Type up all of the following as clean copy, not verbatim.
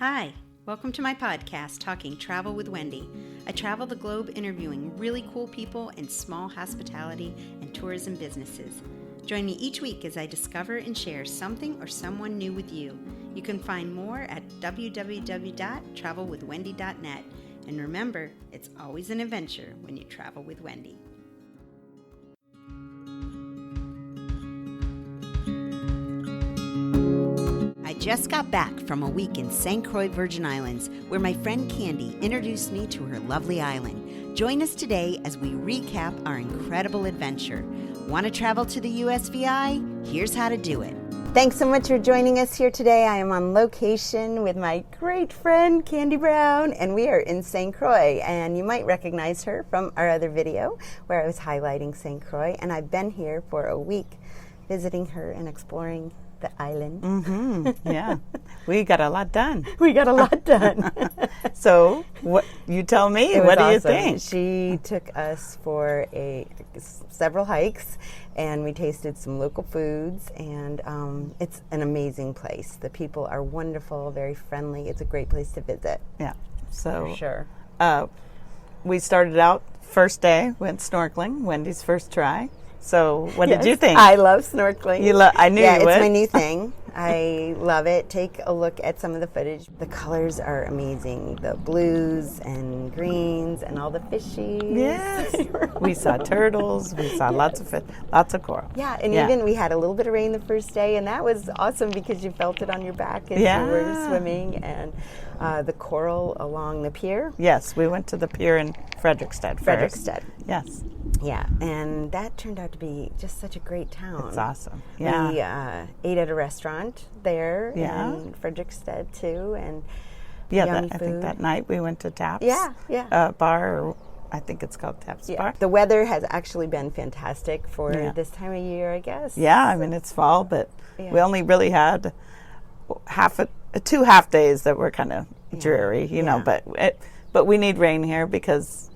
Hi, welcome to my podcast, Talking Travel with Wendy. I travel the globe interviewing really cool people in small hospitality and tourism businesses. Join me each week as I discover and share something or someone new with you. You can find more at www.travelwithwendy.net. And remember, it's always an adventure when you travel with Wendy. I just got back from a week in St. Croix, Virgin Islands, where my friend Candy introduced me to her lovely island. Join us today as we recap our incredible adventure. Want to travel to the USVI? Here's how to do it. Thanks so much for joining us here today. I am on location with my great friend Candy Brown, and we are in St. Croix. And you might recognize her from our other video where I was highlighting St. Croix. And I've been here for a week visiting her and exploring the island. Yeah, we got a lot done. We got a lot done. So, what you tell me? What do you think? She took us for several hikes, and we tasted some local foods, and it's an amazing place. The people are wonderful, very friendly. It's a great place to visit. Yeah, so for sure. We started out first day, went snorkeling. Wendy's first try. So, what did you think? I love snorkeling. I knew you would. Yeah, it's my new thing. I love it. Take a look at some of the footage. The colors are amazing. The blues and greens and all the fishies. Yes. We saw turtles. We saw lots of coral. Yeah, and even we had a little bit of rain the first day, and that was awesome because you felt it on your back as you were swimming. And the coral along the pier. Yes, we went to the pier in Fredricksted first. Fredricksted. Yes. Yeah, and that turned out to be just such a great town. It's awesome. Yeah. We ate at a restaurant there in Fredricksted too, and I think that night we went to Taps. Bar, or I think it's called Taps Bar. The weather has actually been fantastic for this time of year, I guess. Yeah, I mean it's fall, but we only really had 2 half days that were kind of dreary, you know. But we need rain here because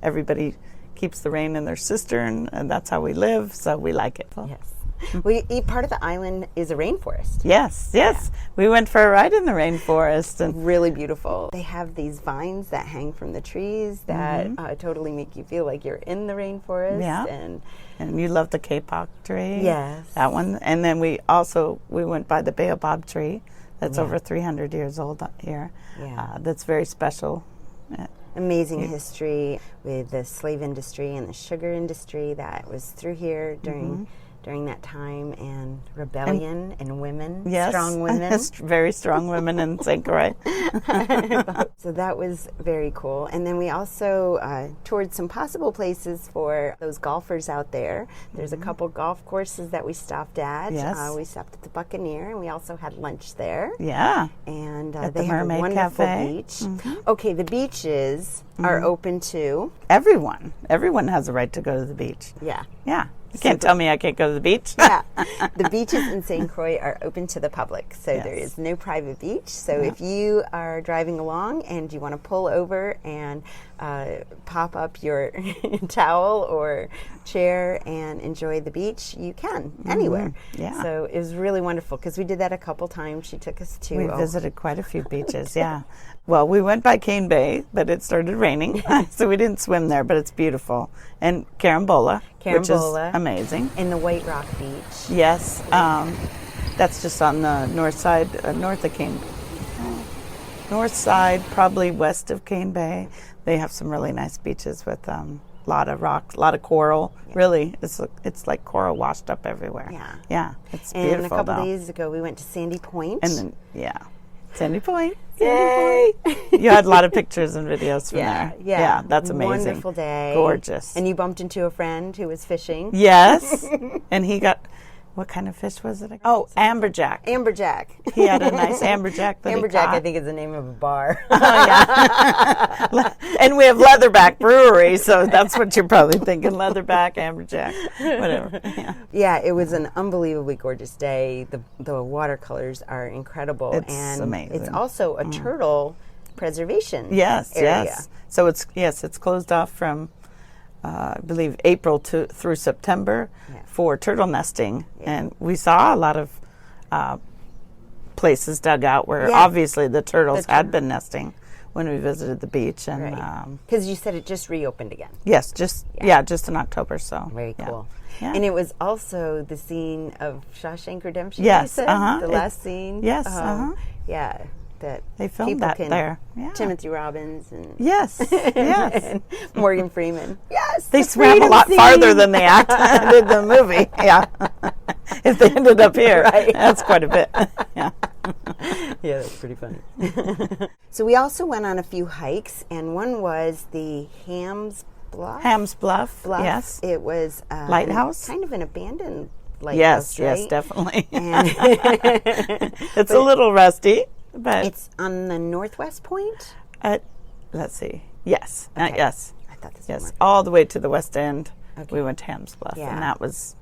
everybody keeps the rain in their cistern, and that's how we live, so we like it. Yes. Part of the island is a rainforest. Yes. Yeah. We went for a ride in the rainforest. And really beautiful. They have these vines that hang from the trees that totally make you feel like you're in the rainforest. Yeah. And you love the Baobob Tree. Yes. That one. And then we went by the Baobob Tree that's over 300 years old here. Yeah. That's very special. Amazing history with the slave industry and the sugar industry that was through here during that time, and rebellion and women, strong women. Very strong women in St. Croix. So that was very cool. And then we also toured some possible places for those golfers out there. There's a couple golf courses that we stopped at. Yes. We stopped at the Buccaneer, and we also had lunch there. Yeah. And at they the have Mermaid a wonderful Cafe. beach. Okay, the beaches are open to everyone. Everyone has a right to go to the beach. Yeah. You can't tell me I can't go to the beach. Yeah. The beaches in St. Croix are open to the public, so there is no private beach. So if you are driving along and you want to pull over and pop up your towel or chair and enjoy the beach, you can anywhere. Yeah. So it was really wonderful because we did that a couple times. She took us to... We visited quite a few beaches, Well, we went by Cane Bay, but it started raining, so we didn't swim there, but it's beautiful. And Carin, which is amazing. And the White Rock Beach. Yes. That's just on the north side, north of Cane Bay. North side, probably west of Cane Bay. They have some really nice beaches with a lot of rocks, a lot of coral. Yeah. Really, it's like coral washed up everywhere. Yeah, it's beautiful. And a couple days ago, we went to Sandy Point. And then, Sandy Point. Yay! You had a lot of pictures and videos from there. Yeah, that's amazing. Wonderful day. Gorgeous. And you bumped into a friend who was fishing. Yes. And he got... What kind of fish was it? Oh, amberjack. Amberjack. He had a nice amberjack. Amberjack, I think, is the name of a bar. And we have Leatherback Brewery, so that's what you're probably thinking. Leatherback, amberjack, whatever. Yeah, it was an unbelievably gorgeous day. The watercolors are incredible. It's amazing. It's also a turtle preservation area. Yes. So it's closed off from... I believe April through September for turtle nesting, and we saw a lot of places dug out where obviously the turtles had been nesting when we visited the beach. And because you said it just reopened again. Yes, just in October. So very cool. Yeah. And it was also the scene of Shawshank Redemption. Yes, the last scene. Yes, yeah. That they filmed that there. Yeah. Timothy Robbins and yes, and Morgan Freeman. Yes, they swam a lot farther than they did in the movie. Yeah, if they ended up here, that's quite a bit. Yeah, yeah, that's pretty funny. So we also went on a few hikes, and one was the Hams Bluff. Yes, it was lighthouse, kind of an abandoned lighthouse. Yes, definitely. And it's a little rusty. But it's on the northwest point? Let's see. Yes. Okay. Yes. I thought this was all the way to the west end. Okay. We went to Hams Bluff, and that was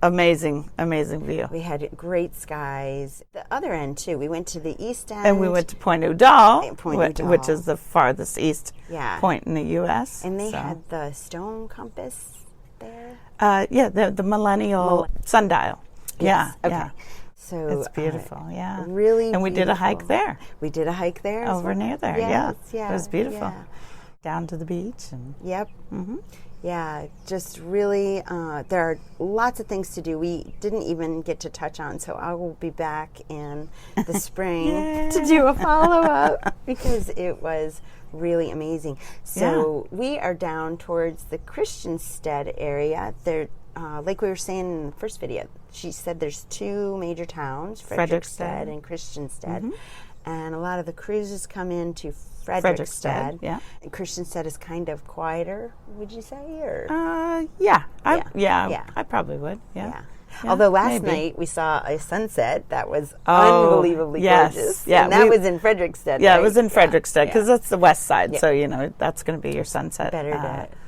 amazing view. We had great skies. The other end, too. We went to the east end. And we went to Point Udall, which is the farthest east point in the U.S. And they had the stone compass there? The millennial sundial. Yes. Yeah. Okay. Yeah. So it's beautiful, really and we did a hike there. We did a hike there over near there. Yeah, it was beautiful. Yeah. Down to the beach and yeah, just really. There are lots of things to do. We didn't even get to touch on, so I will be back in the spring to do a follow up because it was really amazing. So we are down towards the Christiansted area. There. Like we were saying in the first video, she said there's two major towns, Fredricksted and Christiansted. And a lot of the cruises come into Fredricksted. Yeah. And Christiansted is kind of quieter, would you say? Or I probably would. Yeah. Although last night we saw a sunset that was unbelievably gorgeous. Yeah, and that was in Fredricksted. Yeah, right? it was in Fredricksted because that's the west side. Yeah. So that's going to be your sunset.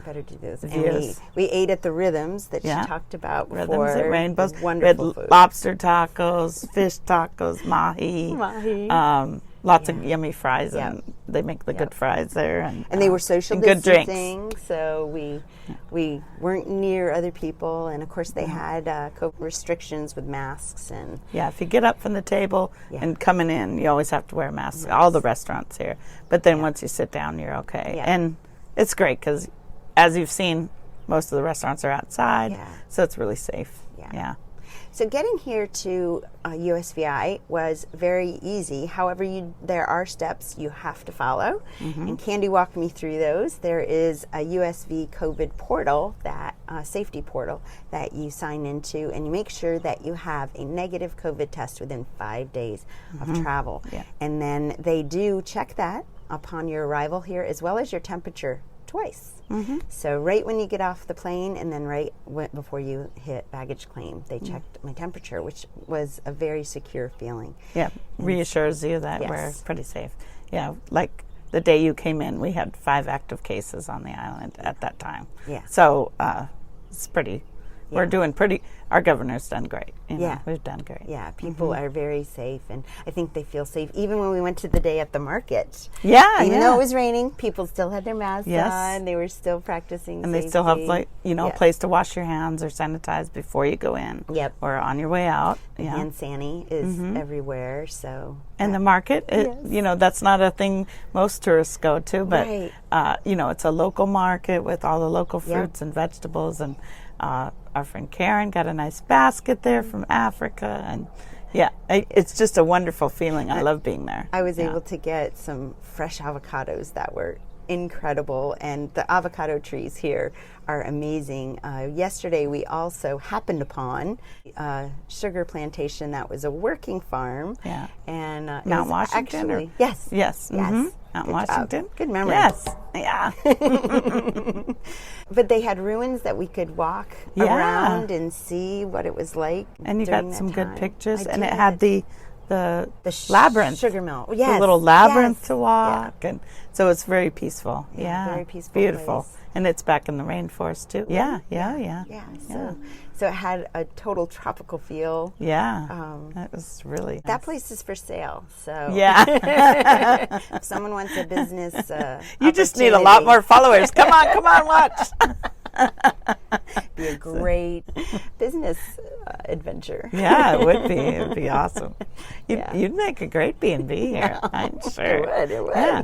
Better do those views. And we ate at the Rhythms that she talked about before. Rhythms at Rainbows. Wonderful food. Lobster tacos, fish tacos, mahi. Lots of yummy fries, and they make the good fries there. And they were social distancing, good drinks. So we weren't near other people, and of course they had COVID restrictions with masks. And if you get up from the table and coming in, you always have to wear a mask. All the restaurants here, but then once you sit down, you're okay. And it's great because, as you've seen, most of the restaurants are outside, so it's really safe. Yeah. So getting here to USVI was very easy. However, there are steps you have to follow, and Candy walked me through those. There is a USV COVID portal, that safety portal that you sign into, and you make sure that you have a negative COVID test within 5 days of travel. And then they do check that upon your arrival here, as well as your temperature twice. So right when you get off the plane and then right before you hit baggage claim, they checked my temperature, which was a very secure feeling. Yeah, reassures you that we're pretty safe. Yeah, like the day you came in, we had 5 active cases on the island at that time. Yeah. So it's pretty, we're doing pretty, our governor's done great. We've done great. Yeah, people are very safe, and I think they feel safe. Even when we went to the day at the market. Even though it was raining, people still had their masks on. They were still practicing and safety. They still have, a place to wash your hands or sanitize before you go in. Or on your way out. Hand sani is everywhere, so. And the market, that's not a thing most tourists go to, but, it's a local market with all the local fruits and vegetables, and our friend Carin got a nice basket there from Africa, and it's just a wonderful feeling. I love being there. I was able to get some fresh avocados that were incredible, and the avocado trees here are amazing. Yesterday we also happened upon a sugar plantation that was a working farm. And Mount Washington? Actually, yes. Mount Washington. Good memory. Yes. Yeah. But they had ruins that we could walk around and see what it was like. And you got some good pictures, and it had the labyrinth, sugar mill. The little labyrinth to walk, and so it's very peaceful. Very peaceful, beautiful, place. And it's back in the rainforest too. Yeah. So it had a total tropical feel. That was really that place is for sale. So if someone wants a business, you just need a lot more followers. Come on, watch. Be a great business adventure. Yeah, it would be. It would be awesome. You'd make a great B&B here, I'm sure. It would. Yeah.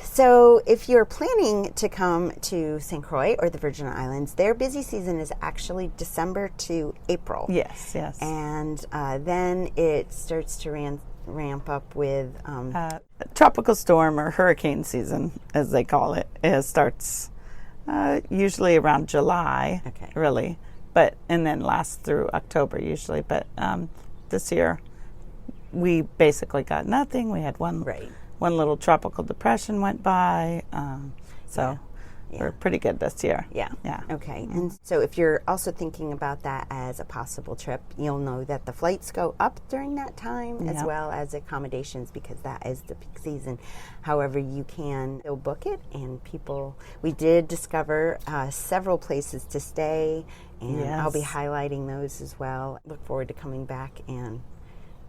So if you're planning to come to St. Croix or the Virgin Islands, their busy season is actually December to April. Yes. And then it starts to ramp up with... tropical storm or hurricane season, as they call it. It starts usually around July, really, and then lasts through October usually. But this year, we basically got nothing. We had one little tropical depression went by, we're pretty good this year. Yeah. Okay. And so if you're also thinking about that as a possible trip, you'll know that the flights go up during that time as well as accommodations, because that is the peak season. However, you can still book it, and we did discover several places to stay, and I'll be highlighting those as well. Look forward to coming back and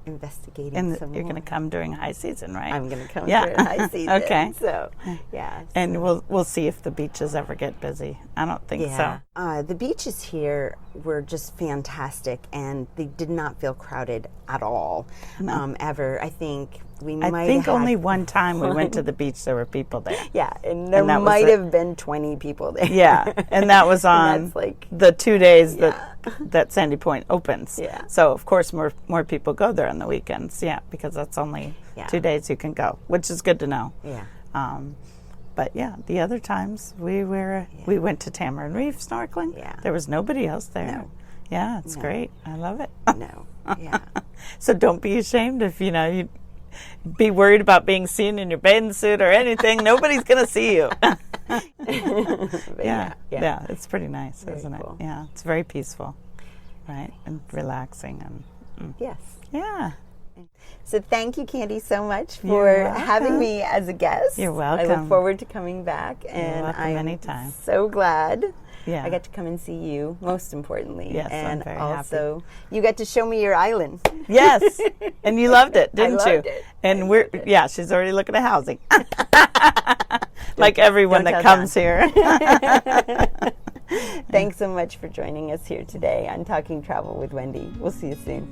investigating and some you're more. going to come during high season, right? I'm going to come during high season. Okay. So, yeah. And we'll see if the beaches ever get busy. I don't think so. The beaches here were just fantastic, and they did not feel crowded at all, ever. I think only one time we went to the beach, there were people there. Yeah, and there might have been 20 people there. Yeah, and that was on the 2 days that Sandy Point opens. Yeah. So, of course, more people go there on the weekends, because that's only 2 days you can go, which is good to know. Yeah. But, the other times we went to Tamarind Reef snorkeling. Yeah. There was nobody else there. No. Yeah, it's great. I love it. No. Yeah. So don't be ashamed if, you be worried about being seen in your bathing suit or anything. Nobody's going to see you. Yeah, it's pretty nice, isn't it? Yeah, it's very peaceful, right? And relaxing. Yes. Yeah. So thank you, Candy, so much for having me as a guest. You're welcome. I look forward to coming back, and I'm anytime. So glad I got to come and see you, most importantly. Yes, and I'm very also happy. You got to show me your island. Yes, and you loved it, didn't you? I loved it. And she's already looking at housing. Like everyone that comes here. Thanks so much for joining us here today on Talking Travel with Wendy. We'll see you soon.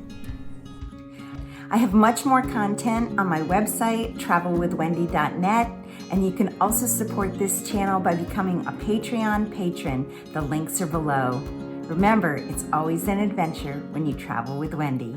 I have much more content on my website, travelwithwendy.net, and you can also support this channel by becoming a Patreon patron. The links are below. Remember, it's always an adventure when you travel with Wendy.